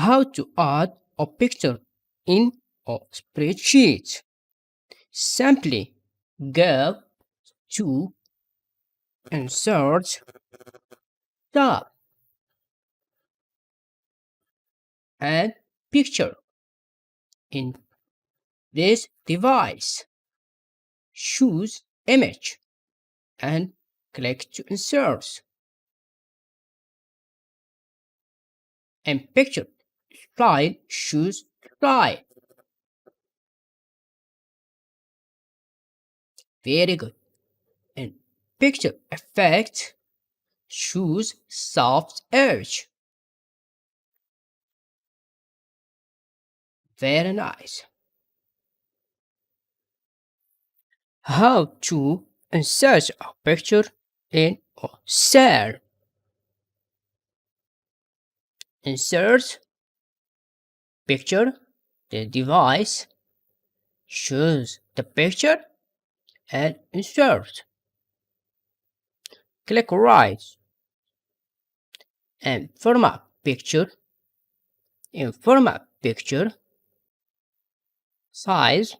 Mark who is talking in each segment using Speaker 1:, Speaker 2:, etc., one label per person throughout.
Speaker 1: How to add a picture in a spreadsheet. Simply go to Insert tab and Picture. In this device, choose Image and click to insert. In Picture Style, choose Style. Very good. In Picture Effect, choose Soft Edge. Very nice. How to insert a picture in a cell. Insert Picture, the device, choose the picture and insert. Click right and format picture. In format picture, size,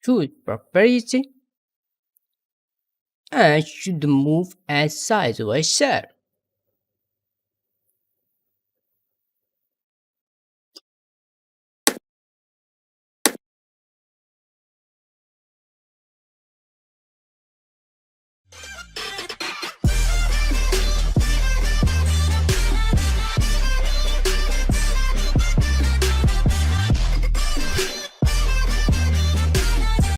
Speaker 1: choose property, and should move as size by cell.